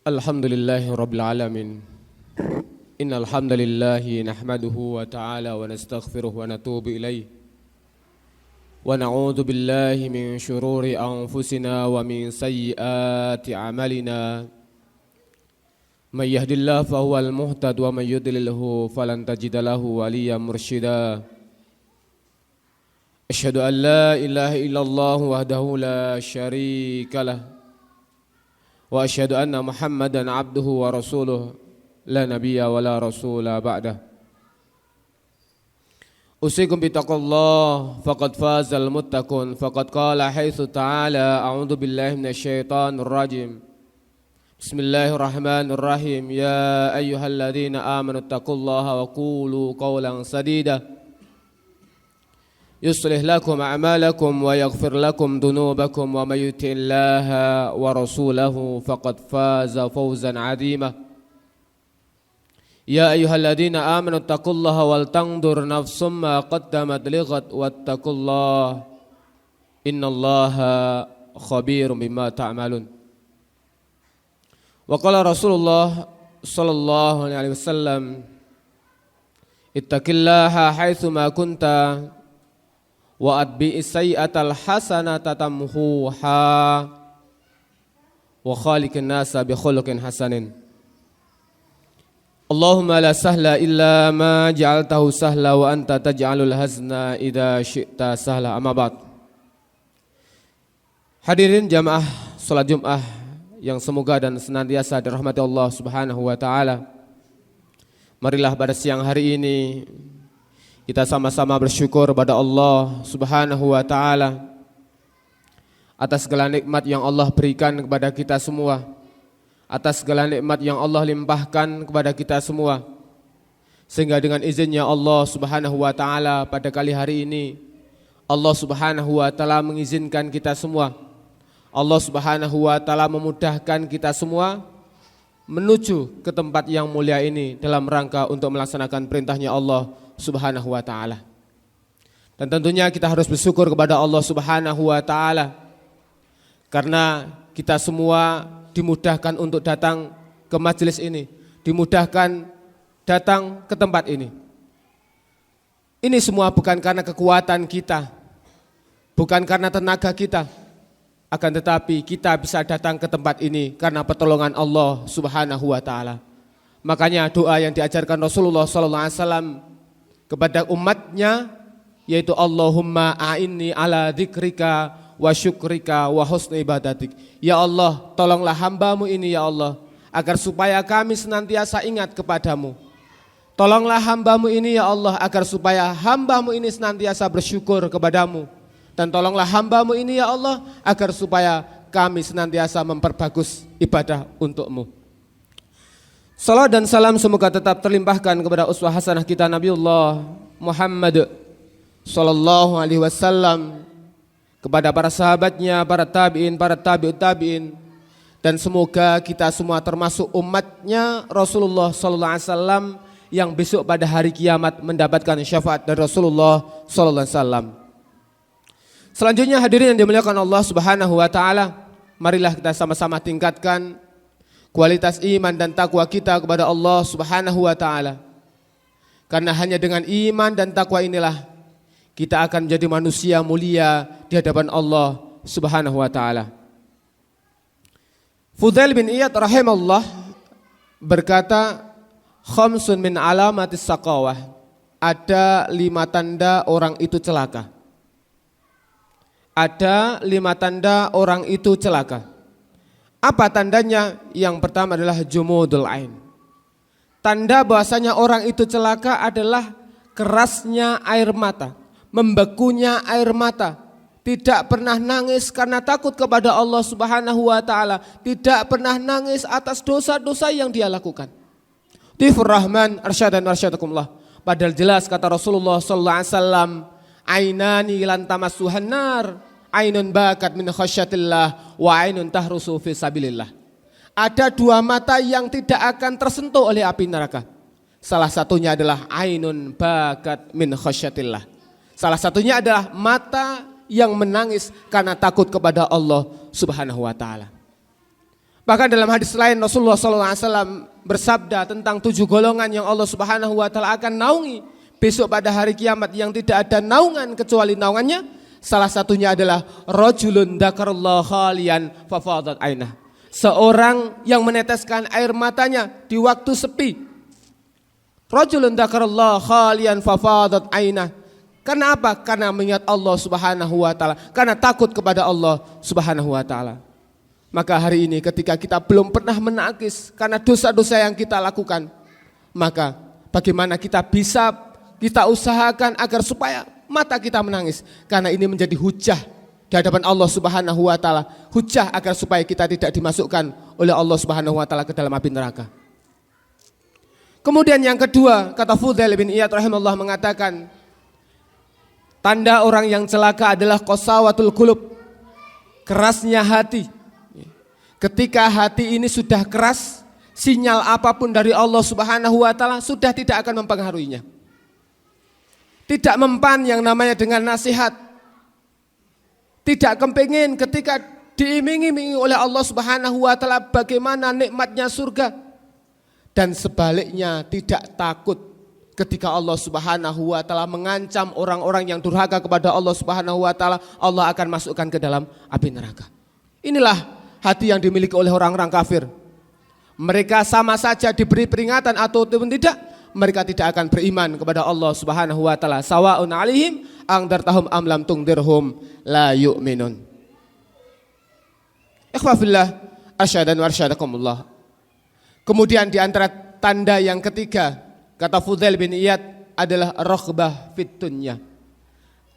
Alhamdulillahi Rabbil Alamin. Innal hamdalillahi nahmaduhu wa ta'ala wa nastaghfiruh wa natubu ilaih. Wa na'udzu billahi min syururi anfusina wa min sayyiati a'malina. May yahdihillahu fahuwal muhtad wa may yudlilhu falan tajida lahu waliyyan mursyida. Asyhadu an la ilaha illallah wahdahu la syarika lah. Wa asyhadu anna Muhammadan abduhu wa rasuluh la nabiyya wa la rasula ba'dah. Usikum bitaqallah faqad fazal muttaqun faqad qala haitsu ta'ala a'udzu billahi minasyaitonir rajim. Bismillahirrahmanirrahim. Ya ayyuhalladzina amanu taqullaha wa qulu qawlan sadida yuslih lakum a'malakum wa yaghfir lakum dhunubakum wa may yuti'illaha wa rasulahu faqad faza fawzan 'azima. Ya ayyuhalladzina amanu taqullaha wal tanzur nafsum ma qaddamat lighad wattaqullaha innallaha khabirum bima ta'malun. Wa qala Rasulullah sallallahu alaihi wasallam ittaqillaha haitsu ma kunta wa atbi'is sayyi'atal hasanata tamhuha wa khaliqin nasa bi khuluqin hasanin. Allahumma la sahla illa ma ja'altahu sahla wa anta taj'alul hazna idza syi'ta sahla. Amma ba'd. Hadirin jamaah salat Jumat yang semoga dan senantiasa dirahmati Allah Subhanahu wa taala. Marilah pada siang hari ini kita sama-sama bersyukur kepada Allah Subhanahu wa ta'ala atas segala nikmat yang Allah berikan kepada kita semua, atas segala nikmat yang Allah limpahkan kepada kita semua, sehingga dengan izinnya Allah Subhanahu wa ta'ala pada kali hari ini Allah Subhanahu wa ta'ala mengizinkan kita semua, Allah Subhanahu wa ta'ala memudahkan kita semua menuju ke tempat yang mulia ini dalam rangka untuk melaksanakan perintahnya Allah Subhanahu wa ta'ala. Dan tentunya kita harus bersyukur kepada Allah Subhanahu wa ta'ala karena kita semua dimudahkan untuk datang ke majelis ini, dimudahkan datang ke tempat ini. Ini semua bukan karena kekuatan kita, bukan karena tenaga kita, akan tetapi kita bisa datang ke tempat ini karena pertolongan Allah Subhanahu wa ta'ala. Makanya doa yang diajarkan Rasulullah sallallahu alaihi wasallam kepada umatnya yaitu Allahumma a'inni ala dzikrika wa syukrika wa husni ibadatik. Ya Allah, tolonglah hambamu ini ya Allah agar supaya kami senantiasa ingat kepadamu. Tolonglah hambamu ini ya Allah agar supaya hambamu ini senantiasa bersyukur kepadamu. Dan tolonglah hambamu ini ya Allah agar supaya kami senantiasa memperbagus ibadah untukmu. Salat dan salam semoga tetap terlimpahkan kepada uswah hasanah kita Nabiullah Muhammad sallallahu alaihi wasallam, kepada para sahabatnya, para tabi'in, para tabi'ut tabi'in, dan semoga kita semua termasuk umatnya Rasulullah sallallahu alaihi wasallam yang besok pada hari kiamat mendapatkan syafaat dari Rasulullah sallallahu alaihi wasallam. Selanjutnya hadirin yang dimuliakan Allah Subhanahu wa taala, marilah kita sama-sama tingkatkan kualitas iman dan takwa kita kepada Allah Subhanahu wa ta'ala. Karena hanya dengan iman dan takwa inilah kita akan menjadi manusia mulia di hadapan Allah Subhanahu wa ta'ala. Fudail bin Iyad rahimahullah berkata, khamsun min alamatis saqawah, ada 5 tanda orang itu celaka. Ada 5 tanda orang itu celaka. Apa tandanya? Yang pertama adalah jumudul ain. Tanda bahwasanya orang itu celaka adalah kerasnya air mata, membekunya air mata, tidak pernah nangis karena takut kepada Allah Subhanahu wa taala, tidak pernah nangis atas dosa-dosa yang dia lakukan. Tifur Rahman arsyadan arsyadakumullah. Padahal jelas kata Rasulullah sallallahu alaihi wasallam, ainani lan tamassuhan nar, ainun bakat min khasyatillah wa ainun tahrusu fi sabilillah. Ada dua mata yang tidak akan tersentuh oleh api neraka. Salah satunya adalah ainun bakat min khasyatillah. Salah satunya adalah mata yang menangis karena takut kepada Allah Subhanahu wa taala. Bahkan dalam hadis lain Rasulullah SAW bersabda tentang 7 golongan yang Allah Subhanahu wa taala akan naungi besok pada hari kiamat, yang tidak ada naungan kecuali naungannya. Salah satunya adalah rajulun dzakarallahu khalian fafadat ainah. Seorang yang meneteskan air matanya di waktu sepi. Rajulun dzakarallahu khalian fafadat ainah. Karena apa? Karena mengingat Allah Subhanahu wa taala, karena takut kepada Allah Subhanahu wa taala. Maka hari ini ketika kita belum pernah menangis karena dosa-dosa yang kita lakukan, maka bagaimana kita usahakan agar supaya mata kita menangis, karena ini menjadi hujah di hadapan Allah Subhanahu wa taala, hujah agar supaya kita tidak dimasukkan oleh Allah Subhanahu wa taala ke dalam api neraka. Kemudian yang kedua, kata Fudail bin Iyad rahimahullah mengatakan, tanda orang yang celaka adalah qasawatul qulub, kerasnya hati. Ketika hati ini sudah keras, sinyal apapun dari Allah Subhanahu wa taala sudah tidak akan mempengaruhinya. Tidak mempan yang namanya dengan nasihat. Tidak kepingin ketika diiming-imingi oleh Allah Subhanahu wa taala bagaimana nikmatnya surga. Dan sebaliknya tidak takut ketika Allah Subhanahu wa taala mengancam orang-orang yang durhaka kepada Allah Subhanahu wa taala, Allah akan masukkan ke dalam api neraka. Inilah hati yang dimiliki oleh orang-orang kafir. Mereka sama saja diberi peringatan atau tidak, mereka tidak akan beriman kepada Allah Subhanahu wa taala. Sawaun alaihim angdartahum am lam tungdirhum la yu'minun. Ikhwa fillah, asyhadan wa arsyadakumullah. Kemudian di antara tanda yang ketiga, kata Fudail bin Iyad, adalah raghbah fit dunya.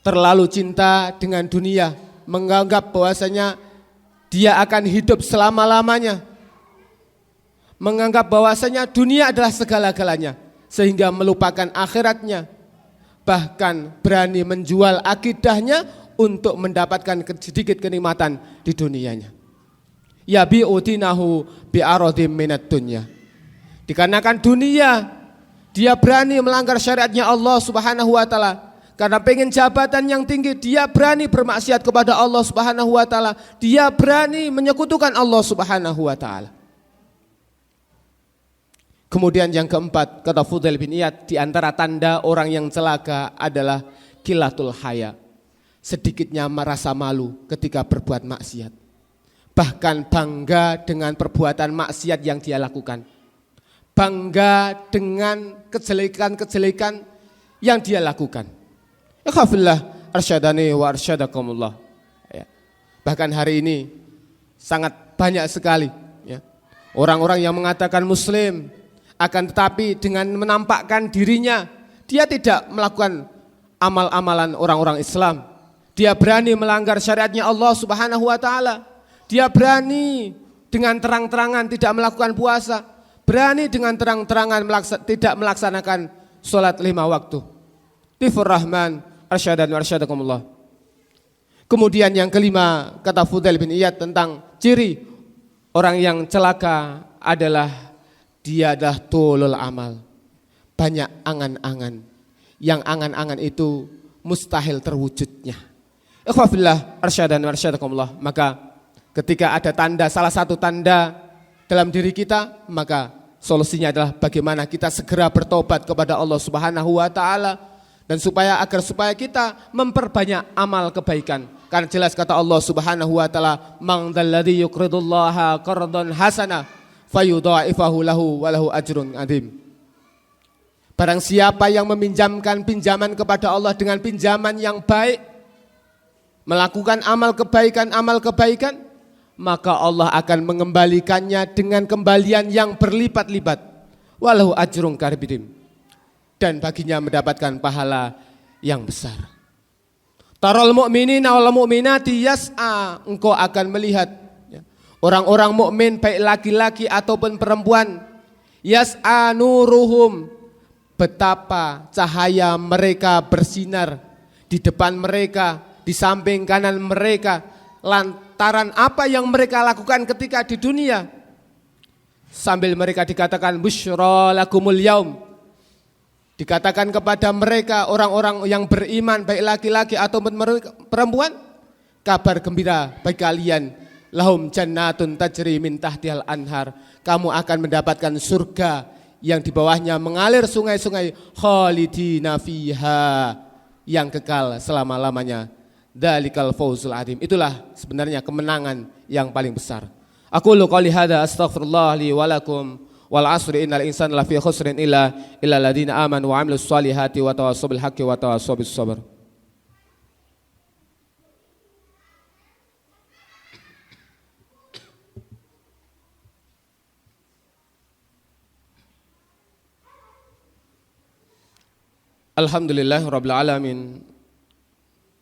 Terlalu cinta dengan dunia, menganggap bahwasanya dia akan hidup selama-lamanya, menganggap bahwasanya dunia adalah segala-galanya, sehingga melupakan akhiratnya, bahkan berani menjual akidahnya untuk mendapatkan sedikit kenikmatan di dunianya. Yabi'u dinahu bi'aradim minad dunya. Dikarenakan dunia, dia berani melanggar syariatnya Allah Subhanahu wa taala. Karena pengen jabatan yang tinggi, dia berani bermaksiat kepada Allah Subhanahu wa taala. Dia berani menyekutukan Allah Subhanahu wa taala. Kemudian yang keempat, kata Fudail bin Iyad, di antara tanda orang yang celaka adalah qillatul haya. Sedikitnya merasa malu ketika berbuat maksiat. Bahkan bangga dengan perbuatan maksiat yang dia lakukan. Bangga dengan kejelekan-kejelekan yang dia lakukan. Ikhwafillah arsyadani wa arsyadakumullah. Ya. Bahkan hari ini sangat banyak sekali ya, orang-orang yang mengatakan muslim, akan tetapi dengan menampakkan dirinya, dia tidak melakukan amal-amalan orang-orang Islam. Dia berani melanggar syariatnya Allah Subhanahu wa taala. Dia berani dengan terang-terangan tidak melakukan puasa, berani dengan terang-terangan tidak melaksanakan sholat 5 waktu. Tifur Rahman arsyadan wa arsyadakumullah. Kemudian yang kelima, kata Fudail bin Iyad tentang ciri orang yang celaka adalah dia adalah tulul amal, banyak angan-angan, yang angan-angan itu mustahil terwujudnya. Ikhwa fillah arsyadan wa arsyadakumullah. Maka ketika ada tanda, salah satu tanda dalam diri kita, maka solusinya adalah bagaimana kita segera bertobat kepada Allah Subhanahu wa taala. Dan supaya kita memperbanyak amal kebaikan. Karena jelas kata Allah Subhanahu wa taala, "Man dzalladzi yuqridullaha qardan hasana fayudha'ifahu lahu wa lahu ajrun 'adzim." Barang siapa yang meminjamkan pinjaman kepada Allah dengan pinjaman yang baik, melakukan amal kebaikan, maka Allah akan mengembalikannya dengan kembalian yang berlipat-lipat. Walahu ajrun karim. Dan baginya mendapatkan pahala yang besar. Taral mu'minina wal mu'minati yas'a, engkau akan melihat orang-orang mukmin baik laki-laki ataupun perempuan, yas'a nuruhum, betapa cahaya mereka bersinar di depan mereka, di samping kanan mereka, lantaran apa yang mereka lakukan ketika di dunia. Sambil mereka dikatakan busyra lakumul yaum, dikatakan kepada mereka orang-orang yang beriman, baik laki-laki atau perempuan, kabar gembira bagi kalian, lahum jannatun tajri min tahtihal anhar, kamu akan mendapatkan surga yang di bawahnya mengalir sungai-sungai, khalidina fiha, yang kekal selama-lamanya. Dzalikal fawzul adzim. Itulah sebenarnya kemenangan yang paling besar. Aqulu qouli hadza astaghfirullah li wa lakum wal 'asri innal insana lafi khusrin illa alladziina aamanu wa 'amilus shalihati wa tawassaw bil haqqi wa tawassaw bis sabr. Alhamdulillahirabbil alamin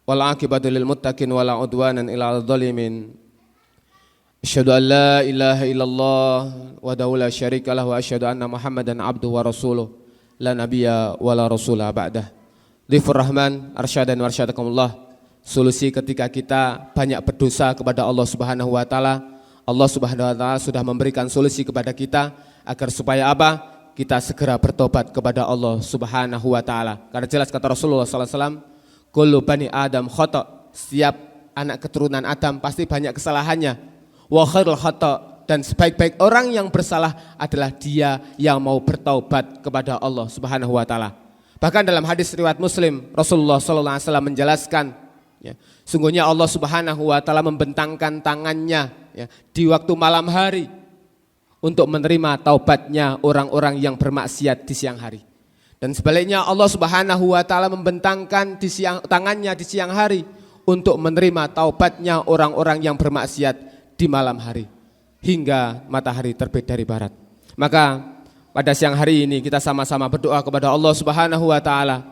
wal 'aqibatu lil muttaqin wala 'udwanan illa 'alal zalimin. Asyhadu an la ilaha illallah wahdahu la syarika lahu wa asyhadu anna Muhammadan 'abduhu wa rasuluh la nabiyya wa la rasula ba'dah. Dhifur Rahman arsyadan warsyadakumullah. Solusi ketika kita banyak berdosa kepada Allah Subhanahu wa taala, Allah Subhanahu wa taala sudah memberikan solusi kepada kita agar supaya apa? Kita segera bertobat kepada Allah Subhanahu wa taala. Karena jelas kata Rasulullah sallallahu alaihi wasallam, kullu bani Adam khata', setiap anak keturunan Adam pasti banyak kesalahannya. Wa khairul khata', dan sebaik-baik orang yang bersalah adalah dia yang mau bertaubat kepada Allah Subhanahu wa taala. Bahkan dalam hadis riwayat Muslim, Rasulullah sallallahu alaihi wasallam menjelaskan, ya, sungguhnya Allah Subhanahu wa taala membentangkan tangannya, ya, di waktu malam hari untuk menerima taubatnya orang-orang yang bermaksiat di siang hari. Dan sebaliknya Allah Subhanahu wa taala membentangkan tangannya di siang hari untuk menerima taubatnya orang-orang yang bermaksiat di malam hari hingga matahari terbit dari barat. Maka pada siang hari ini kita sama-sama berdoa kepada Allah Subhanahu wa taala.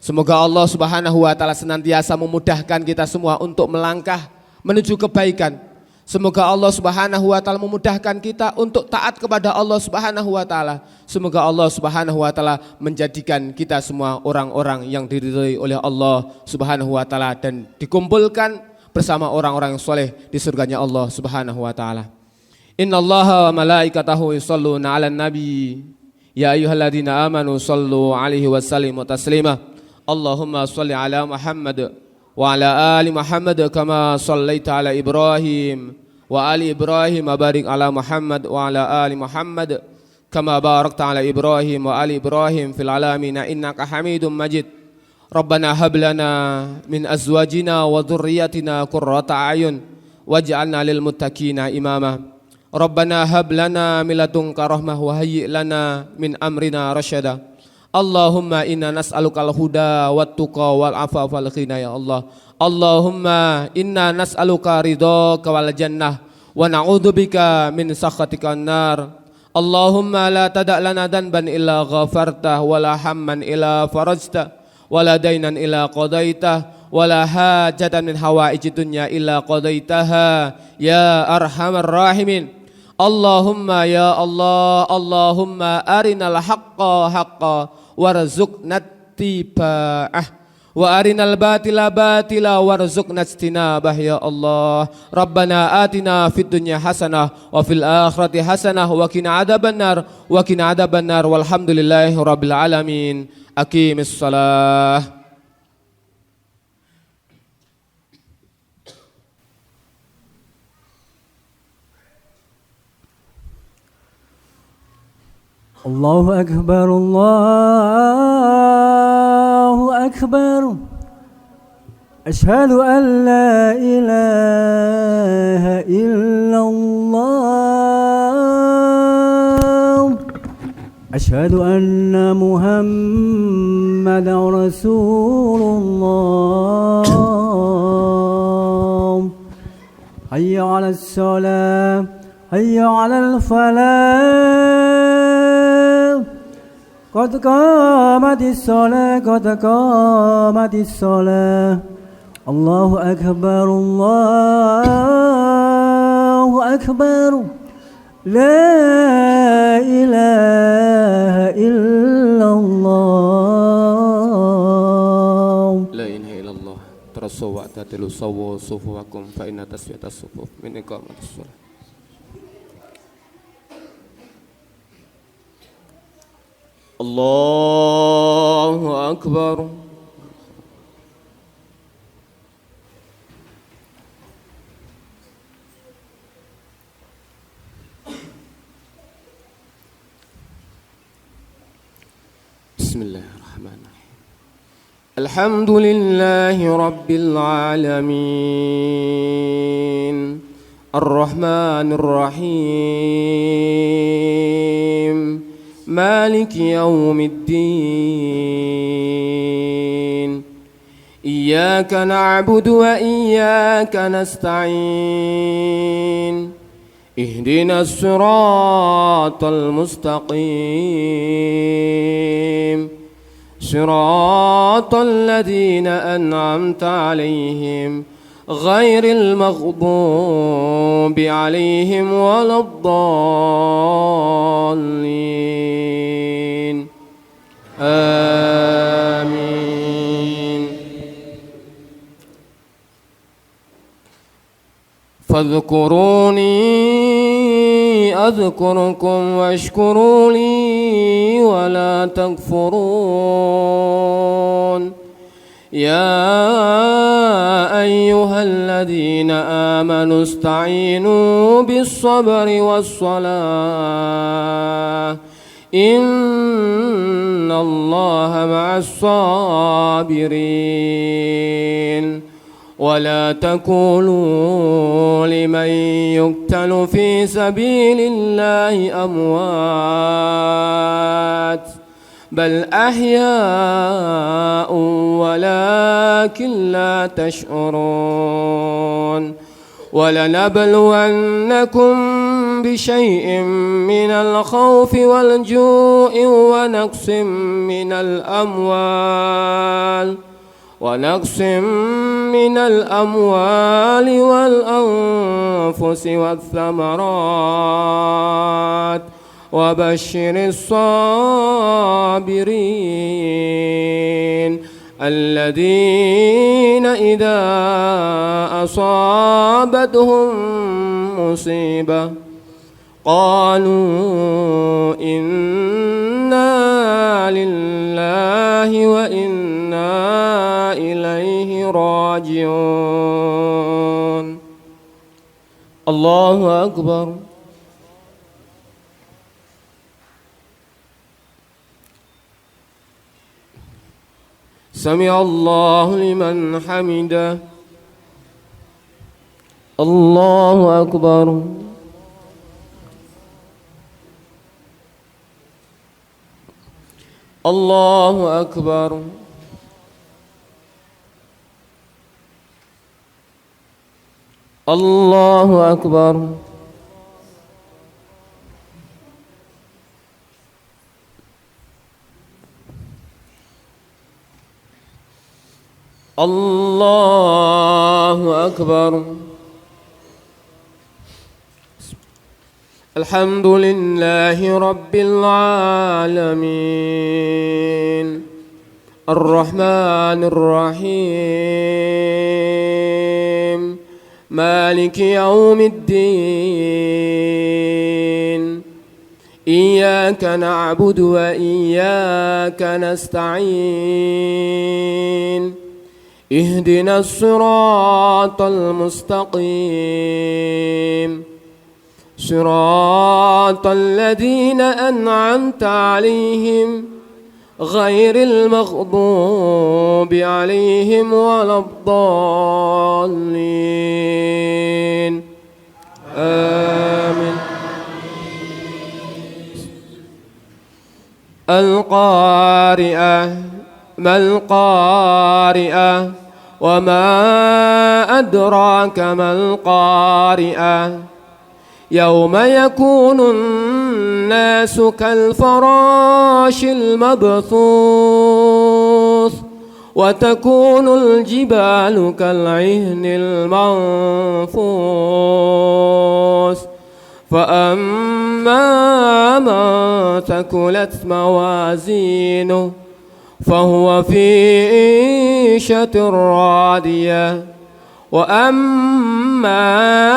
Semoga Allah Subhanahu wa taala senantiasa memudahkan kita semua untuk melangkah menuju kebaikan. Semoga Allah Subhanahu wa taala memudahkan kita untuk taat kepada Allah Subhanahu wa taala. Semoga Allah Subhanahu wa taala menjadikan kita semua orang-orang yang diridhai oleh Allah Subhanahu wa taala dan dikumpulkan bersama orang-orang yang soleh di surganya Allah Subhanahu wa taala. Innallaha wa malaikatahu yusholluna 'alan nabi. Ya ayyuhalladzina amanu shallu 'alaihi wa sallimu taslima. Allahumma shalli 'ala Muhammad wa ala ali Muhammad kama shallaita ala Ibrahim wa ali Ibrahim wa barik ala Muhammad wa ala ali Muhammad kama barakta ala Ibrahim wa ali Ibrahim fil alamin innaka Hamidum Majid. Rabbana hab lana min azwajina wa dhurriyyatina qurrata a'yun waj'alna lil muttaqina imama. Rabbana hab lana min ladunka rahmah wa hayyi' lana min amrina rasyada. Allahumma inna nas'alukal huda wat tuqa wal afafa wal ghina ya Allah. Allahumma inna nas'aluka ridhaka wal jannah wa na'udzubika min sakhatikal nar. Allahumma la tada' lana dhanban illa ghafartah wa la hamman illa farajtah wa la dainan illa qadaitah wa la hajatan min hawaijid dunya illa qadaitaha ya arhamar rahimin. Allahumma ya Allah, Allahumma arinal haqqa haqqa warzuqna ittiba'ah wa arinal batila batila warzuqna ijtinabah ya Allah. Rabbana atina fid dunya hasanah wa fil akhirati hasanah wa qina adzabannar walhamdulillahi rabbil alamin. Aqimis shalah. Allahu Akbar, Allahu Akbar. Asyhadu an la ilaha illallah. Asyhadu anna Muhammadan Rasulullah. Hayya 'alas shalah, hayya 'alal falah. Qad qamatis shalah, qad qamatis shalah. Allahu akbar, Allahu akbar. La إله إلا الله لا إله إلا الله ترصوا واعتدلوا صووا صفوفكم فإن تسوية الصفوف من إقامة الصلاة. الله أكبر. بسم الله الرحمن الرحيم. الحمد لله رب العالمين الرحمن الرحيم مالك يوم الدين إياك نعبد وإياك نستعين اهدنا الصراط المستقيم صراط الذين أنعمت عليهم غير المغضوب عليهم ولا الضالين آمين. فاذكروني أذكركم واشكروا لي ولا تكفرون. يا أيها الذين آمنوا استعينوا بالصبر والصلاة إن الله مع الصابرين. ولا تقولوا لمن يقتل في سبيل الله أموات بل أحياء ولكن لا تشعرون. ولنبلونكم بشيء من الخوف والجوع ونقص من الأموال والأنفس والثمرات وبشر الصابرين الذين إذا أصابتهم مصيبة قالوا إنا لله وإنا إليه راجعون. الله أكبر. سمع الله لمن حمده. الله أكبر. الله أكبر. الله أكبر. الله أكبر. الحمد لله رب العالمين الرحمن الرحيم مالك يوم الدين إياك نعبد وإياك نستعين اهدنا الصراط المستقيم صراط الذين أنعمت عليهم غير المغضوب عليهم ولا الضالين آمين. القارئة ما القارئة وما أدراك ما القارئة يوم يكون الناس كالفراش المبثوث وتكون الجبال كالعهن المنفوس فأما من ثقلت موازينه فهو في عيشة راضية وأما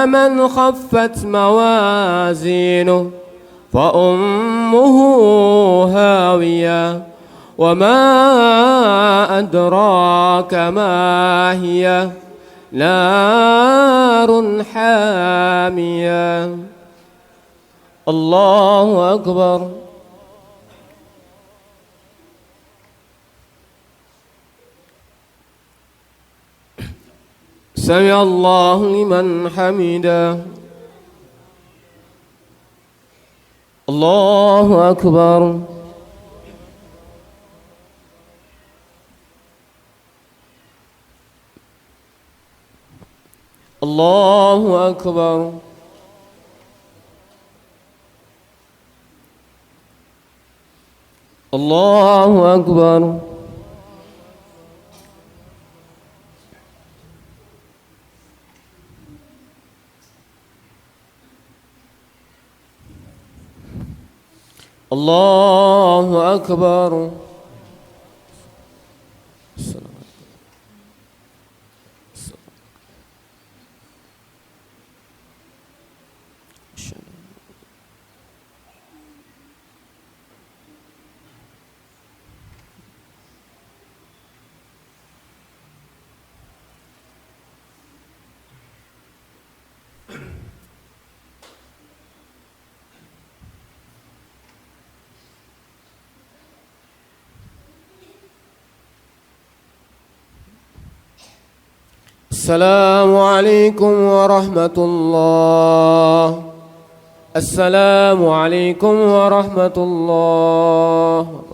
من خفت موازينه فأمه هاوية وما أدراك ما هي نار حامية. الله أكبر. سمع الله لمن حمده. الله أكبر. الله أكبر. الله أكبر. الله أكبر. السلام عليكم ورحمة الله. السلام عليكم ورحمة الله.